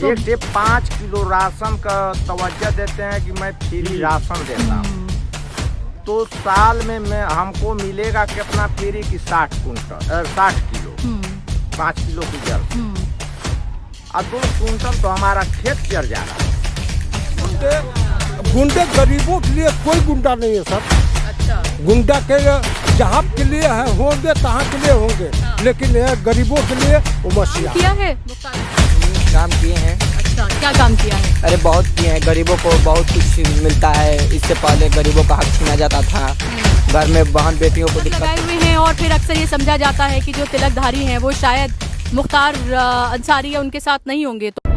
एक से 5 kilo ration का तवज्जो देते हैं कि मैं फ्री राशन देता हूँ, तो साल में हमको मिलेगा कितना फ्री की 60 किलो 5 किलो की जल, और 2 क्विंटल तो हमारा खेत चल जा रहा है। गुंडे गरीबों के लिए कोई गुंडा नहीं है सर। अच्छा। गुंडा के जहाँ के लिए है होंगे तहाँ के लिए होंगे, लेकिन यह गरीबों के लिए वो मसीहा किया है काम किए हैं। अच्छा, क्या काम किया है? अरे बहुत किए हैं, गरीबों को बहुत कुछ मिलता है। इससे पहले गरीबों का हक छीना जाता था, घर में बहन बेटियों को दिक्कत लगाए हुए हैं, और फिर अक्सर ये समझा जाता है कि जो तिलकधारी हैं वो शायद मुख्तार अंसारी या उनके साथ नहीं होंगे। तो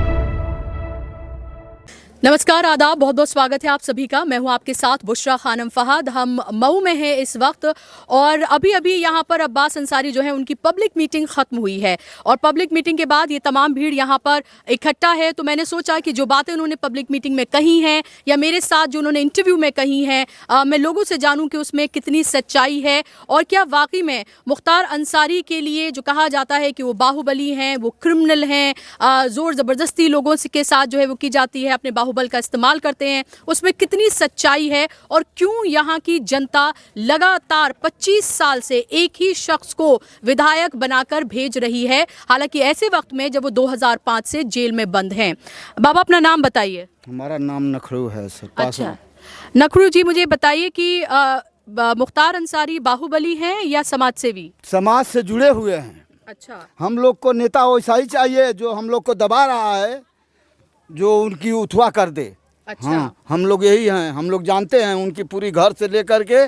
नमस्कार, आदाब, बहुत बहुत स्वागत है आप सभी का। मैं हूं आपके साथ बुशरा खानम फहद। हम मऊ में हैं इस वक्त, और अभी अभी यहां पर अब्बास अंसारी जो है उनकी पब्लिक मीटिंग ख़त्म हुई है, और पब्लिक मीटिंग के बाद ये तमाम भीड़ यहां पर इकट्ठा है। तो मैंने सोचा कि जो बातें उन्होंने पब्लिक मीटिंग में कही हैं या मेरे साथ जो उन्होंने इंटरव्यू में कही हैं, मैं लोगों से जानूँ कि उसमें कितनी सच्चाई है, और क्या वाकई में मुख्तार अंसारी के लिए जो कहा जाता है कि वो बाहुबली हैं, वो क्रिमिनल हैं, ज़ोर ज़बरदस्ती लोगों के साथ जो है वो की जाती है, अपने बाहुबल का इस्तेमाल करते हैं, उसमें कितनी सच्चाई है, और क्यों यहाँ की जनता लगातार 25 साल से एक ही शख्स को विधायक बनाकर भेज रही है, हालांकि ऐसे वक्त में जब वो 2005 से जेल में बंद हैं। बाबा, अपना नाम बताइए। हमारा नाम नखरू है सर। अच्छा, नखरू जी, मुझे बताइए कि मुख्तार अंसारी बाहुबली हैं या समाज सेवी? समाज से जुड़े हुए हैं। अच्छा। हम लोग को नेता वैसा ही चाहिए जो हम लोग को दबा रहा है, जो उनकी उठवा कर दे। अच्छा। हाँ, हम लोग यही हैं, हम लोग जानते हैं उनकी पूरी घर से लेकर के,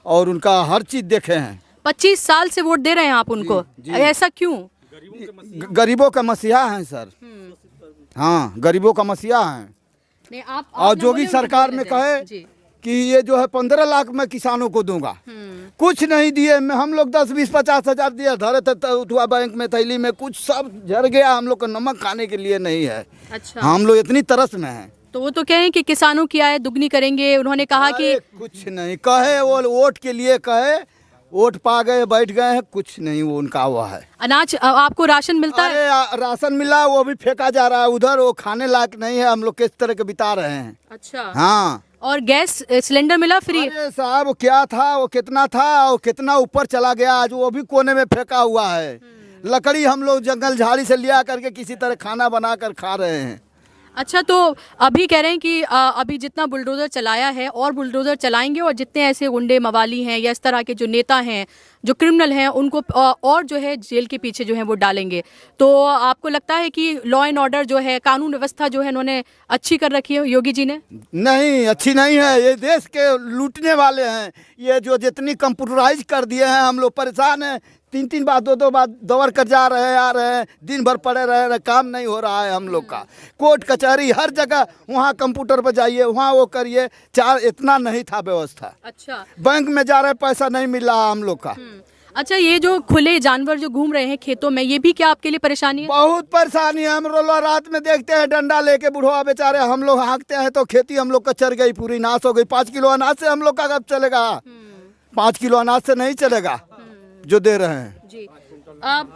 और उनका हर चीज देखे हैं। 25 साल से वोट दे रहे हैं आप उनको? जी। ऐसा क्यों? गरीबों का मसीहा हैं सर। हाँ, गरीबों का मसीहा हैं। नहीं, आप और जोगी सरकार में कहे कि ये जो है 15 लाख मैं किसानों को दूंगा, कुछ नहीं दिए। हम लोग 10, 20, 50 हजार दिए, धरे थे उठवा बैंक में, थैली में, कुछ सब झड़ गया। हम लोग को नमक खाने के लिए नहीं है। अच्छा। हम लोग इतनी तरस में हैं। तो वो तो कहें कि किसानों की आय दुगनी करेंगे, उन्होंने कहा कि कुछ नहीं कहे, वो वोट के लिए कहे, वोट पा गए, बैठ गए हैं, कुछ नहीं वो उनका हुआ है। अनाज आपको राशन मिलता है? राशन मिला, वो भी फेंका जा रहा है उधर, वो खाने लायक नहीं है। हम लोग किस तरह के बिता रहे हैं। अच्छा। हाँ। और गैस सिलेंडर मिला फ्री? अरे साहब, वो क्या था, वो कितना था, वो कितना ऊपर चला गया, आज वो भी कोने में फेंका हुआ है। लकड़ी हम लोग जंगल झाड़ी से लिया करके किसी तरह खाना बना कर खा रहे हैं। अच्छा, तो अभी कह रहे हैं कि अभी जितना बुलडोज़र चलाया है और बुलडोज़र चलाएंगे, और जितने ऐसे गुंडे मवाली हैं या इस तरह के जो नेता हैं, जो क्रिमिनल हैं, उनको और जो है जेल के पीछे जो है वो डालेंगे। तो आपको लगता है कि लॉ एंड ऑर्डर जो है, कानून व्यवस्था जो है, उन्होंने अच्छी कर रखी है योगी जी ने? नहीं, अच्छी नहीं है। ये देश के लूटने वाले हैं। ये जो जितनी कंप्यूटराइज कर दिए हैं, हम लोग परेशान हैं। 3 बार 2 बार दौड़ कर जा रहे हैं, आ रहे हैं, दिन भर पड़े रहे, काम नहीं हो रहा है हम लोग का। कोर्ट कचहरी हर जगह, वहाँ कंप्यूटर पर जाइए, वहाँ वो करिए, इतना नहीं था व्यवस्था। अच्छा। बैंक में जा रहे, पैसा नहीं मिल रहा हम लोग का। अच्छा, ये जो खुले जानवर जो घूम रहे हैं खेतों में, ये भी क्या आपके लिए परेशानी है? बहुत परेशानी है। हम रोज रात में देखते हैं डंडा लेके बुढ़वा बेचारे, हम लोग हाँकते हैं तो खेती हम लोग का चर गई, पूरी नाश हो गई। 5 किलो अनाज से हम लोग का कब चलेगा? 5 किलो अनाज से नहीं चलेगा जो दे रहे हैं जी।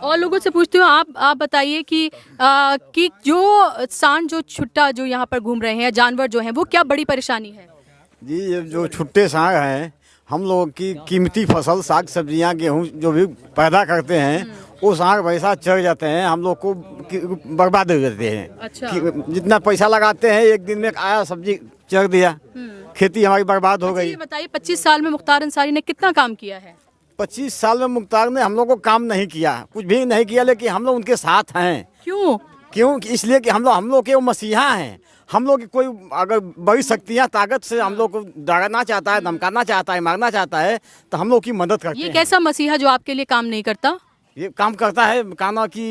और लोगों से पूछती हूँ, आप बताइए कि जो सांड जो छुट्टा जो यहाँ पर घूम रहे हैं, जानवर जो हैं, वो क्या बड़ी परेशानी है? जी, ये जो छुट्टे सांड हैं, हम लोग की कीमती फसल, साग सब्जियाँ, गेहूँ जो भी पैदा करते हैं, वो सांड वैसा चढ़ जाते हैं, हम लोग को बर्बाद हो जाते हैं। अच्छा। जितना पैसा लगाते हैं, एक दिन में आया सब्जी चढ़ दिया, खेती हमारी बर्बाद हो गई। ये बताइए, 25 साल में मुख्तार अंसारी ने कितना काम किया है? 25 साल में मुख्तार ने हम लोग को काम नहीं किया, कुछ भी नहीं किया, लेकिन हम लोग उनके साथ हैं। क्यों? इसलिए कि हम लोग के वो मसीहा हैं। हम लोग की कोई अगर बड़ी शक्तियाँ ताकत से हम लोग को डराना चाहता है, धमकाना चाहता है, मारना चाहता है, तो हम लोग की मदद करते हैं। ये कैसा मसीहा जो आपके लिए काम नहीं करता? ये काम करता है। काना की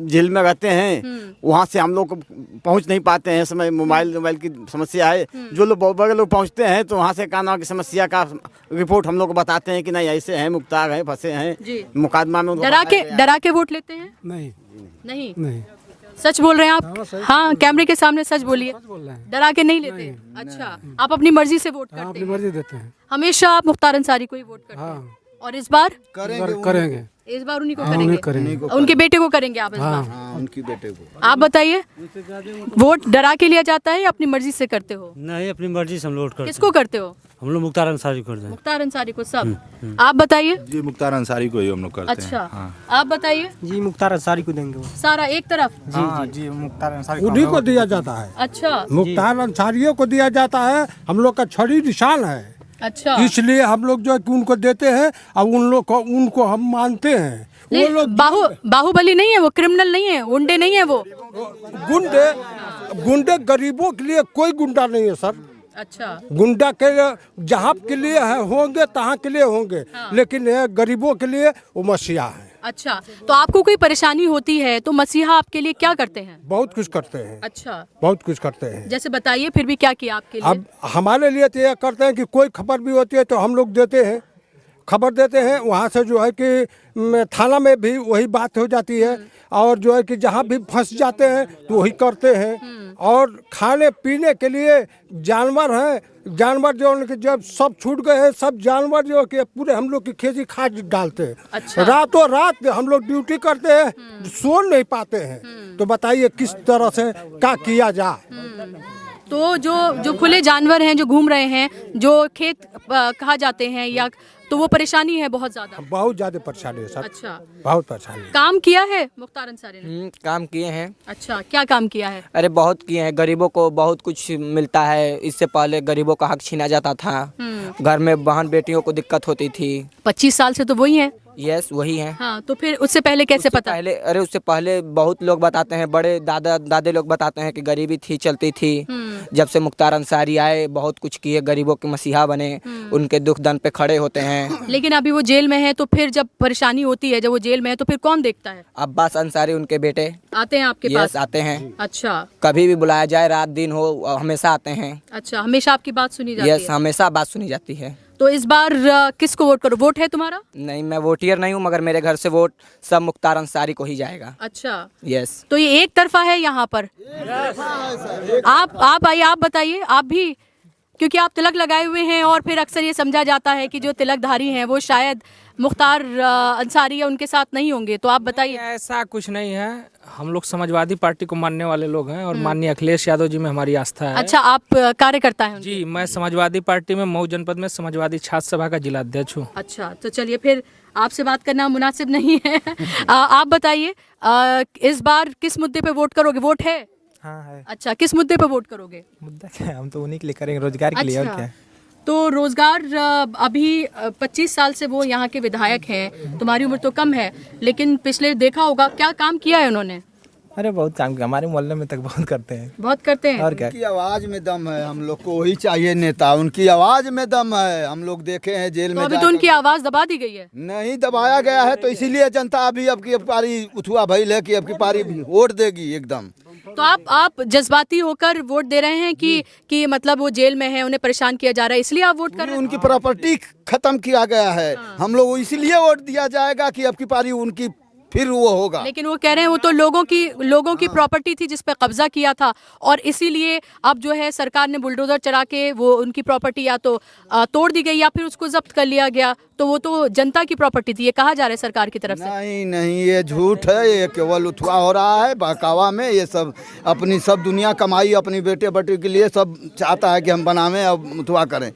जेल में रहते हैं, वहाँ से हम लोग पहुँच नहीं पाते हैं, समय मोबाइल की समस्या है। जो लोग बड़े लोग पहुँचते हैं तो वहाँ से काना की समस्या का रिपोर्ट हम लोग को बताते हैं कि नहीं, ऐसे हैं, मुख्तार हैं, फंसे हैं मुकदमा में। डरा के वोट लेते हैं? नहीं। सच बोल रहे हैं आप? हाँ, कैमरे के सामने सच बोलिए। डरा के नहीं लेते? अच्छा, आप अपनी मर्जी से वोट करते हैं? अपनी मर्जी देते हैं। हमेशा आप मुख्तार अंसारी को ही वोट करते हैं? और इस बार करेंगे इस बार उन्हीं को करेंगे, उनके बेटे को करेंगे आप इस बार। हाँ, उनकी बेटे को। आप बताइए, वोट डरा के लिया जाता है या अपनी मर्जी से करते हो? नहीं, अपनी मर्जी से हम वोट करते किसको करते हो? हैं। हम लोग मुख्तार अंसारी को करते हैं। मुख्तार अंसारी को सब। आप बताइए। जी मुख्तार अंसारी को ही हम लोग करते हैं। अच्छा, हाँ। आप बताइए। जी मुख्तार अंसारी को देंगे वो। सारा एक तरफ। जी मुख्तार अंसारी उन्हीं को दिया जाता है। अच्छा मुख्तार अंसारियों को दिया जाता है। हम लोग का छड़ी निशान है, अच्छा। इसलिए हम लोग जो है कि उनको देते हैं और उनको हम मानते हैं। वो लोग बाहुबली नहीं है वो, क्रिमिनल नहीं है, गुंडे नहीं है वो। गुंडे गरीबों के लिए कोई गुंडा नहीं है सर। अच्छा, गुंडा के लिए जहाँ के लिए है होंगे तहाँ के लिए होंगे, लेकिन ये गरीबों के लिए वो मसीहा है। अच्छा, तो आपको कोई परेशानी होती है तो मसीहा आपके लिए क्या करते हैं? बहुत कुछ करते हैं। अच्छा, बहुत कुछ करते हैं। जैसे बताइए फिर भी क्या किया आपके लिए? अब हमारे लिए तो ये करते हैं कि कोई खबर भी होती है तो हम लोग देते हैं, खबर देते हैं। वहाँ से जो है कि थाना में भी वही बात हो जाती है, और जो है कि जहाँ भी फंस जाते हैं तो वही करते हैं। और खाने पीने के लिए जानवर हैं, जानवर जो उनके जब सब छूट गए हैं, सब जानवर जो कि पूरे हम लोग की खेती खाद डालते हैं। अच्छा। रातों रात हम लोग ड्यूटी करते हैं, सो नहीं पाते हैं। तो बताइए किस तरह से क्या किया जाए। तो जो खुले जानवर हैं जो घूम रहे हैं, जो खेत कहा जाते हैं, या तो वो परेशानी है बहुत ज्यादा। बहुत ज्यादा परेशानी है सर। अच्छा, बहुत परेशानी है। काम किया है मुख्तार अंसारी ने? काम किए हैं। अच्छा, क्या काम किया है? अरे बहुत किए हैं, गरीबों को बहुत कुछ मिलता है। इससे पहले गरीबों का हक छीना जाता था, घर में बहन बेटियों को दिक्कत होती थी। 25 साल से तो वही है। यस वही है। हाँ, तो फिर उससे पहले कैसे पता? उससे पहले बहुत लोग बताते हैं, बड़े दादे लोग बताते हैं कि गरीबी थी, चलती थी। जब से मुख्तार अंसारी आए बहुत कुछ किए, गरीबों के मसीहा बने, उनके दुख दर्द पे खड़े होते हैं। लेकिन अभी वो जेल में है, तो फिर जब परेशानी होती है, जब वो जेल में है, तो फिर कौन देखता है? अब्बास अंसारी उनके बेटे आते हैं आपके पास? आते हैं। अच्छा, कभी भी बुलाया जाए, रात दिन हो, हमेशा आते हैं। अच्छा, हमेशा आपकी बात सुनी जाती है? हमेशा बात सुनी जाती है। तो इस बार किसको वोट करो? वोट है तुम्हारा? नहीं, मैं वोटियर नहीं हूँ, मगर मेरे घर से वोट सब मुख्तार अंसारी को ही जाएगा। अच्छा, यस। तो ये एक तरफा है यहाँ पर? आप आइए, आप बताइए, आप भी, क्योंकि आप तिलक लगाए हुए हैं, और फिर अक्सर ये समझा जाता है कि जो तिलकधारी हैं वो शायद मुख्तार अंसारी या उनके साथ नहीं होंगे, तो आप बताइए। ऐसा कुछ नहीं है, हम लोग समाजवादी पार्टी को मानने वाले लोग हैं, और माननीय अखिलेश यादव जी में हमारी आस्था है। अच्छा, आप कार्यकर्ता हैं? जी, मैं समाजवादी पार्टी में मऊ जनपद में समाजवादी छात्र सभा का जिला अध्यक्ष हूँ। अच्छा, तो चलिए फिर आपसे बात करना मुनासिब नहीं है। आप बताइए, इस बार किस मुद्दे पे वोट करोगे? वोट है? हाँ है। अच्छा, किस मुद्दे पे वोट करोगे? मुद्दा क्या है, हम तो उन्हीं के लिए करेंगे, रोजगार के लिए। और क्या? तो रोजगार, अभी 25 साल से वो यहाँ के विधायक हैं, तुम्हारी उम्र तो कम है, लेकिन पिछले देखा होगा क्या काम किया है उन्होंने? अरे बहुत काम किया, हमारे मोहल्ले में तक बहुत करते हैं। बहुत करते हैं। और क्या? उनकी आवाज में दम है, हम लोग को वही चाहिए नेता, उनकी आवाज में दम है। हम लोग देखे हैं जेल तो में अभी तो उनकी आवाज दबा दी गई है? नहीं दबाया गया है, तो इसीलिए जनता अभी अब की पारी उठुआ भइल है कि अब की पारी वोट देगी एकदम। तो आप जज्बाती होकर वोट दे रहे हैं कि मतलब वो जेल में है, उन्हें परेशान किया जा रहा है, इसलिए आप वोट कर रहे हैं? उनकी प्रॉपर्टी खत्म किया गया है। हम लोग इसलिए वोट दिया जाएगा कि अब की पारी उनकी फिर वो होगा। लेकिन वो कह रहे हैं वो तो लोगों की प्रॉपर्टी थी जिस पे कब्जा किया था, और इसीलिए अब जो है सरकार ने बुलडोजर चला के वो उनकी प्रॉपर्टी या तो तोड़ दी गई या फिर उसको जब्त कर लिया गया, तो वो तो जनता की प्रॉपर्टी थी, ये कहा जा रहा है सरकार की तरफ से। नहीं, ये झूठ है, ये केवल उठवा हो रहा है बहकावा में। ये सब अपनी सब दुनिया कमाई अपनी बेटे बेटी के लिए सब चाहता है कि हम बनावें और उठवा करें,